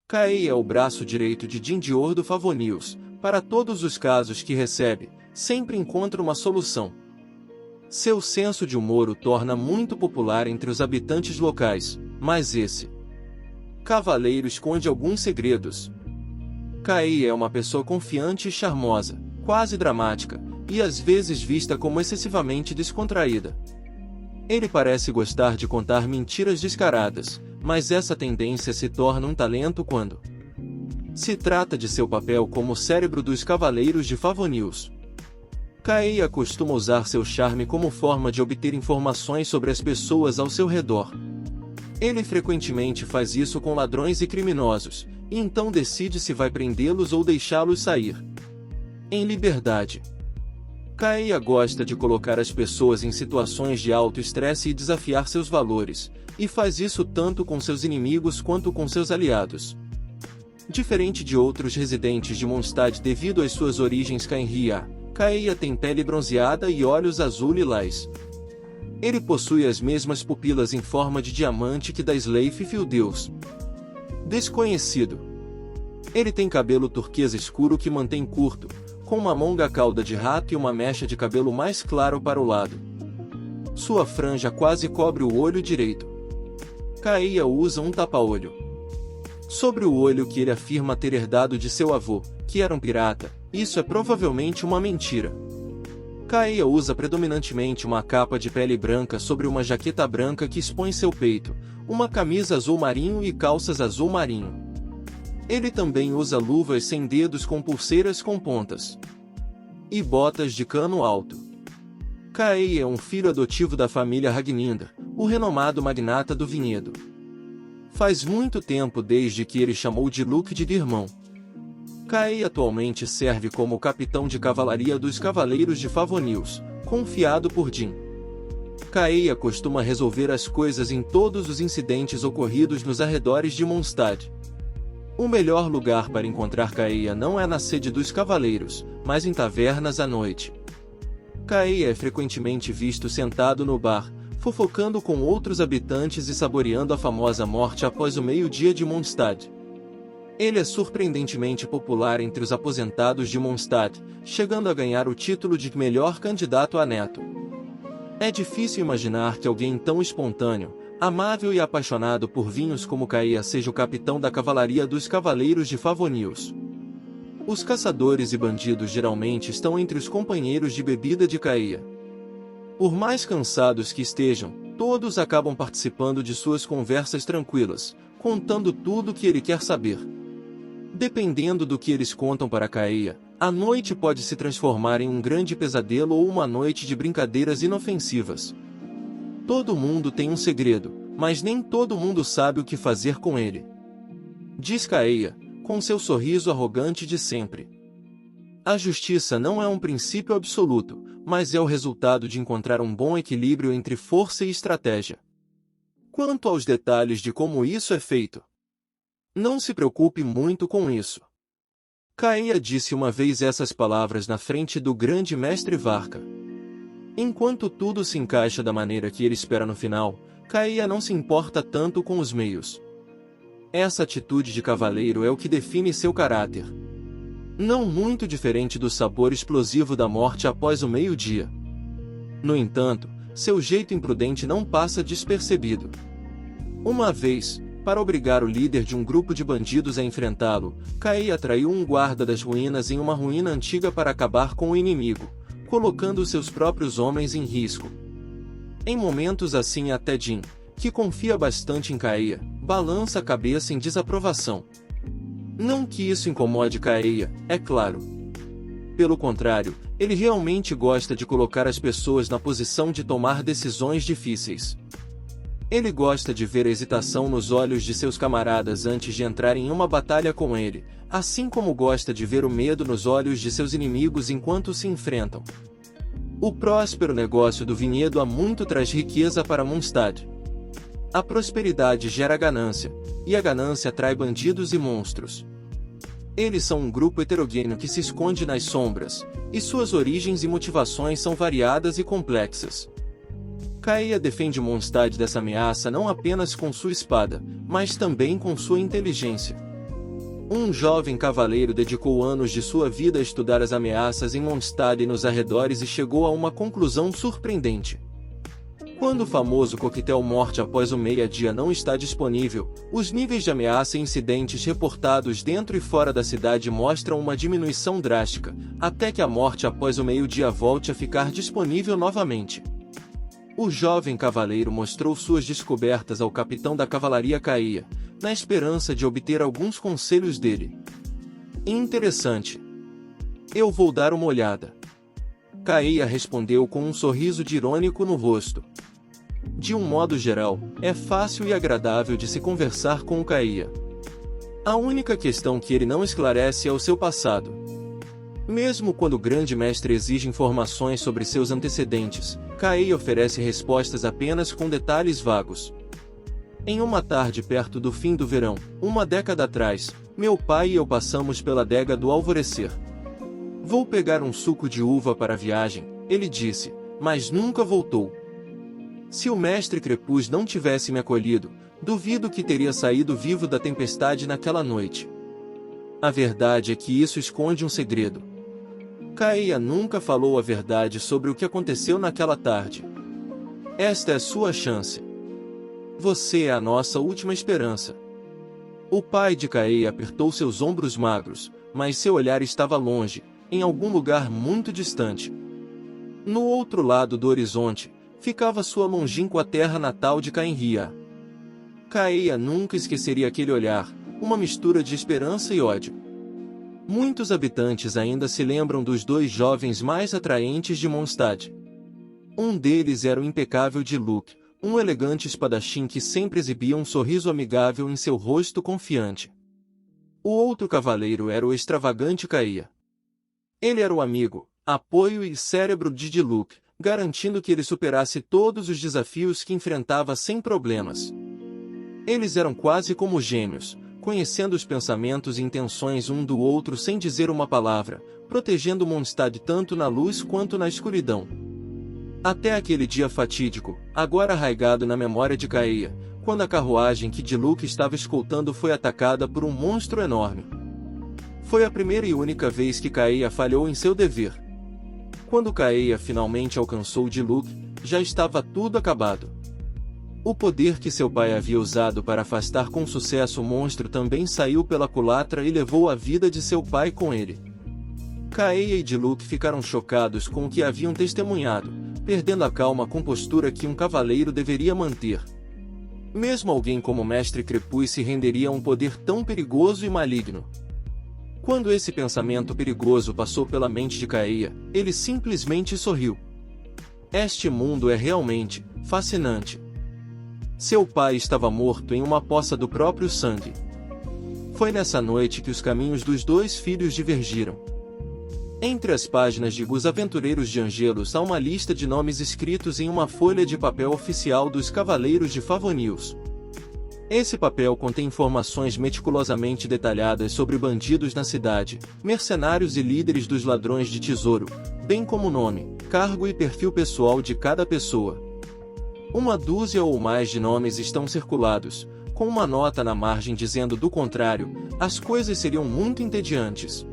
Kaei é o braço direito de Jin Dior do Favonius. Para todos os casos que recebe, sempre encontra uma solução. Seu senso de humor o torna muito popular entre os habitantes locais, mas esse cavaleiro esconde alguns segredos. Kaei é uma pessoa confiante e charmosa, quase dramática, e às vezes vista como excessivamente descontraída. Ele parece gostar de contar mentiras descaradas, mas essa tendência se torna um talento quando se trata de seu papel como o cérebro dos Cavaleiros de Favonius. Kaei costuma usar seu charme como forma de obter informações sobre as pessoas ao seu redor. Ele frequentemente faz isso com ladrões e criminosos, e então decide se vai prendê-los ou deixá-los sair em liberdade. Kaei gosta de colocar as pessoas em situações de alto estresse e desafiar seus valores, e faz isso tanto com seus inimigos quanto com seus aliados. Diferente de outros residentes de Mondstadt devido às suas origens Cainria, Kaei tem pele bronzeada e olhos azul-lilás. Ele possui as mesmas pupilas em forma de diamante que da Sleipnir, o deus desconhecido. Ele tem cabelo turquesa escuro que mantém curto, com uma longa cauda de rato e uma mecha de cabelo mais claro para o lado. Sua franja quase cobre o olho direito. Kaei usa um tapa-olho sobre o olho que ele afirma ter herdado de seu avô, que era um pirata. Isso é provavelmente uma mentira. Kaei usa predominantemente uma capa de pele branca sobre uma jaqueta branca que expõe seu peito, uma camisa azul marinho e calças azul marinho. Ele também usa luvas sem dedos com pulseiras com pontas e botas de cano alto. Kaei é um filho adotivo da família Ragninda, o renomado magnata do vinhedo. Faz muito tempo desde que ele chamou de Luke de irmão. Kaei atualmente serve como capitão de cavalaria dos Cavaleiros de Favonius, confiado por Jin. Kaei costuma resolver as coisas em todos os incidentes ocorridos nos arredores de Mondstadt. O melhor lugar para encontrar Kaei não é na sede dos cavaleiros, mas em tavernas à noite. Kaei é frequentemente visto sentado no bar, fofocando com outros habitantes e saboreando a famosa morte após o meio-dia de Mondstadt. Ele é surpreendentemente popular entre os aposentados de Mondstadt, chegando a ganhar o título de melhor candidato a neto. É difícil imaginar que alguém tão espontâneo, amável e apaixonado por vinhos como Kaei seja o capitão da cavalaria dos Cavaleiros de Favonius. Os caçadores e bandidos geralmente estão entre os companheiros de bebida de Kaei. Por mais cansados que estejam, todos acabam participando de suas conversas tranquilas, contando tudo o que ele quer saber. Dependendo do que eles contam para Kaei, a noite pode se transformar em um grande pesadelo ou uma noite de brincadeiras inofensivas. Todo mundo tem um segredo, mas nem todo mundo sabe o que fazer com ele. Diz Kaei, com seu sorriso arrogante de sempre. A justiça não é um princípio absoluto, mas é o resultado de encontrar um bom equilíbrio entre força e estratégia. Quanto aos detalhes de como isso é feito, não se preocupe muito com isso. Kaei disse uma vez essas palavras na frente do grande mestre Varka. Enquanto tudo se encaixa da maneira que ele espera no final, Kaei não se importa tanto com os meios. Essa atitude de cavaleiro é o que define seu caráter. Não muito diferente do sabor explosivo da morte após o meio-dia. No entanto, seu jeito imprudente não passa despercebido. Uma vez, para obrigar o líder de um grupo de bandidos a enfrentá-lo, Kaei atraiu um guarda das ruínas em uma ruína antiga para acabar com o inimigo, colocando seus próprios homens em risco. Em momentos assim até Jin, que confia bastante em Kaei, balança a cabeça em desaprovação. Não que isso incomode Kaei, é claro. Pelo contrário, ele realmente gosta de colocar as pessoas na posição de tomar decisões difíceis. Ele gosta de ver a hesitação nos olhos de seus camaradas antes de entrar em uma batalha com ele, assim como gosta de ver o medo nos olhos de seus inimigos enquanto se enfrentam. O próspero negócio do vinhedo há muito traz riqueza para Mondstadt. A prosperidade gera ganância, e a ganância atrai bandidos e monstros. Eles são um grupo heterogêneo que se esconde nas sombras, e suas origens e motivações são variadas e complexas. Kaei defende Mondstadt dessa ameaça não apenas com sua espada, mas também com sua inteligência. Um jovem cavaleiro dedicou anos de sua vida a estudar as ameaças em Mondstadt e nos arredores e chegou a uma conclusão surpreendente. Quando o famoso coquetel morte após o meia-dia não está disponível, os níveis de ameaça e incidentes reportados dentro e fora da cidade mostram uma diminuição drástica, até que a morte após o meio-dia volte a ficar disponível novamente. O jovem cavaleiro mostrou suas descobertas ao capitão da cavalaria Caia, na esperança de obter alguns conselhos dele. Interessante. Eu vou dar uma olhada. Caia respondeu com um sorriso de irônico no rosto. De um modo geral, é fácil e agradável de se conversar com o Caia. A única questão que ele não esclarece é o seu passado. Mesmo quando o grande mestre exige informações sobre seus antecedentes, Caia oferece respostas apenas com detalhes vagos. Em uma tarde perto do fim do verão, uma década atrás, meu pai e eu passamos pela adega do alvorecer. Vou pegar um suco de uva para a viagem, ele disse, mas nunca voltou. Se o mestre Crepus não tivesse me acolhido, duvido que teria saído vivo da tempestade naquela noite. A verdade é que isso esconde um segredo. Caia nunca falou a verdade sobre o que aconteceu naquela tarde. Esta é sua chance. Você é a nossa última esperança. O pai de Caia apertou seus ombros magros, mas seu olhar estava longe, em algum lugar muito distante. No outro lado do horizonte, ficava sua longínqua terra natal de Cainria. Caia nunca esqueceria aquele olhar, uma mistura de esperança e ódio. Muitos habitantes ainda se lembram dos dois jovens mais atraentes de Mondstadt. Um deles era o impecável Diluc, um elegante espadachim que sempre exibia um sorriso amigável em seu rosto confiante. O outro cavaleiro era o extravagante Caia. Ele era o amigo, apoio e cérebro de Diluc, garantindo que ele superasse todos os desafios que enfrentava sem problemas. Eles eram quase como gêmeos, conhecendo os pensamentos e intenções um do outro sem dizer uma palavra, protegendo Mondstadt tanto na luz quanto na escuridão. Até aquele dia fatídico, agora arraigado na memória de Caia, quando a carruagem que Diluc estava escoltando foi atacada por um monstro enorme. Foi a primeira e única vez que Caia falhou em seu dever. Quando Caia finalmente alcançou Diluc, já estava tudo acabado. O poder que seu pai havia usado para afastar com sucesso o monstro também saiu pela culatra e levou a vida de seu pai com ele. Caia e Diluc ficaram chocados com o que haviam testemunhado, perdendo a calma compostura que um cavaleiro deveria manter. Mesmo alguém como o Mestre Crepus se renderia a um poder tão perigoso e maligno. Quando esse pensamento perigoso passou pela mente de Caia, ele simplesmente sorriu. Este mundo é realmente fascinante. Seu pai estava morto em uma poça do próprio sangue. Foi nessa noite que os caminhos dos dois filhos divergiram. Entre as páginas de Os Aventureiros de Angelos há uma lista de nomes escritos em uma folha de papel oficial dos Cavaleiros de Favonius. Esse papel contém informações meticulosamente detalhadas sobre bandidos na cidade, mercenários e líderes dos ladrões de tesouro, bem como nome, cargo e perfil pessoal de cada pessoa. Uma dúzia ou mais de nomes estão circulados, com uma nota na margem dizendo do contrário, as coisas seriam muito entediantes.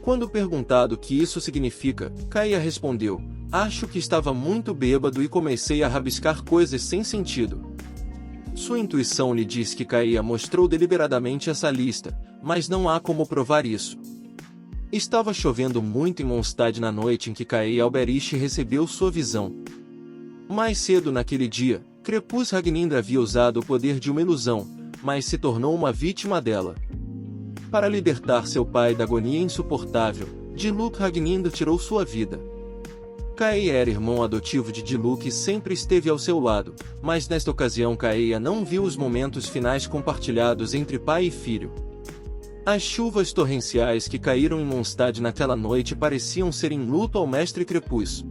Quando perguntado o que isso significa, Caia respondeu, acho que estava muito bêbado e comecei a rabiscar coisas sem sentido. Sua intuição lhe diz que Caia mostrou deliberadamente essa lista, mas não há como provar isso. Estava chovendo muito em Mondstadt na noite em que Caia Alberich recebeu sua visão. Mais cedo naquele dia, Crepus Ragnindra havia usado o poder de uma ilusão, mas se tornou uma vítima dela. Para libertar seu pai da agonia insuportável, Diluc Ragnindra tirou sua vida. Caia era irmão adotivo de Diluc e sempre esteve ao seu lado, mas nesta ocasião Caia não viu os momentos finais compartilhados entre pai e filho. As chuvas torrenciais que caíram em Mondstadt naquela noite pareciam ser em luto ao Mestre Crepus.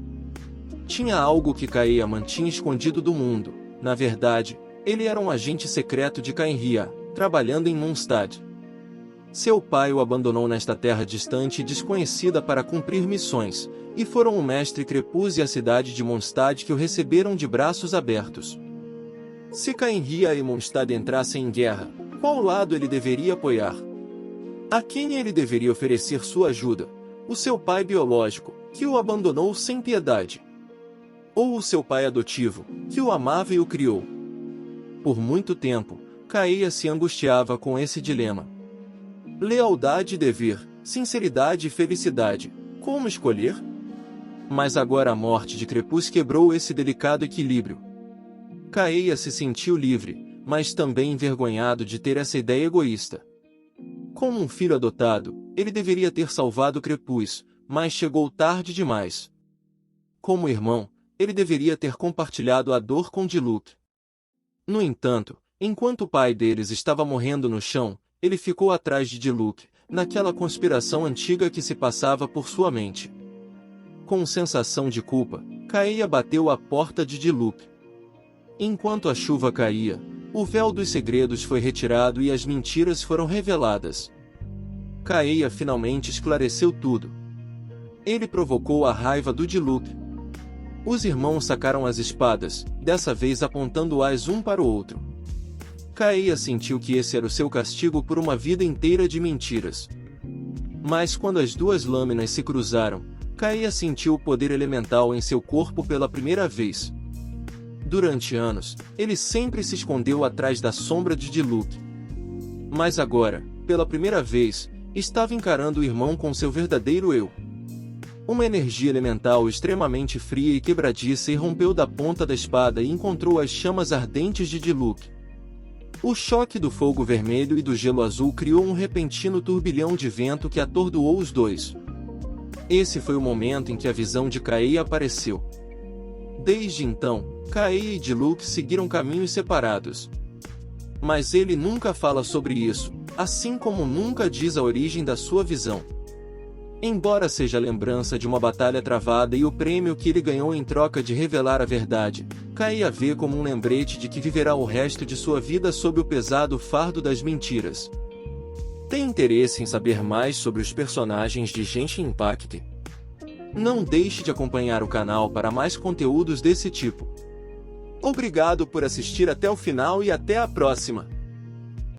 Tinha algo que Caia mantinha escondido do mundo. Na verdade, ele era um agente secreto de Cainria, trabalhando em Mondstadt. Seu pai o abandonou nesta terra distante e desconhecida para cumprir missões, e foram o Mestre Crepus e a cidade de Mondstadt que o receberam de braços abertos. Se Cainria e Mondstadt entrassem em guerra, qual lado ele deveria apoiar? A quem ele deveria oferecer sua ajuda? O seu pai biológico, que o abandonou sem piedade? Ou o seu pai adotivo, que o amava e o criou? Por muito tempo, Kaeya se angustiava com esse dilema. Lealdade e dever, sinceridade e felicidade, como escolher? Mas agora a morte de Crepus quebrou esse delicado equilíbrio. Kaeya se sentiu livre, mas também envergonhado de ter essa ideia egoísta. Como um filho adotado, ele deveria ter salvado Crepus, mas chegou tarde demais. Como irmão, ele deveria ter compartilhado a dor com Diluc. No entanto, enquanto o pai deles estava morrendo no chão, ele ficou atrás de Diluc, naquela conspiração antiga que se passava por sua mente. Com sensação de culpa, Kaeya bateu à porta de Diluc. Enquanto a chuva caía, o véu dos segredos foi retirado e as mentiras foram reveladas. Kaeya finalmente esclareceu tudo. Ele provocou a raiva do Diluc. Os irmãos sacaram as espadas, dessa vez apontando-as um para o outro. Kaeya sentiu que esse era o seu castigo por uma vida inteira de mentiras. Mas quando as duas lâminas se cruzaram, Kaeya sentiu o poder elemental em seu corpo pela primeira vez. Durante anos, ele sempre se escondeu atrás da sombra de Diluc. Mas agora, pela primeira vez, estava encarando o irmão com seu verdadeiro eu. Uma energia elemental extremamente fria e quebradiça irrompeu da ponta da espada e encontrou as chamas ardentes de Diluc. O choque do fogo vermelho e do gelo azul criou um repentino turbilhão de vento que atordoou os dois. Esse foi o momento em que a visão de Kaeya apareceu. Desde então, Kaeya e Diluc seguiram caminhos separados. Mas ele nunca fala sobre isso, assim como nunca diz a origem da sua visão. Embora seja a lembrança de uma batalha travada e o prêmio que ele ganhou em troca de revelar a verdade, Kaeya vê como um lembrete de que viverá o resto de sua vida sob o pesado fardo das mentiras. Tem interesse em saber mais sobre os personagens de Genshin Impact? Não deixe de acompanhar o canal para mais conteúdos desse tipo. Obrigado por assistir até o final e até a próxima!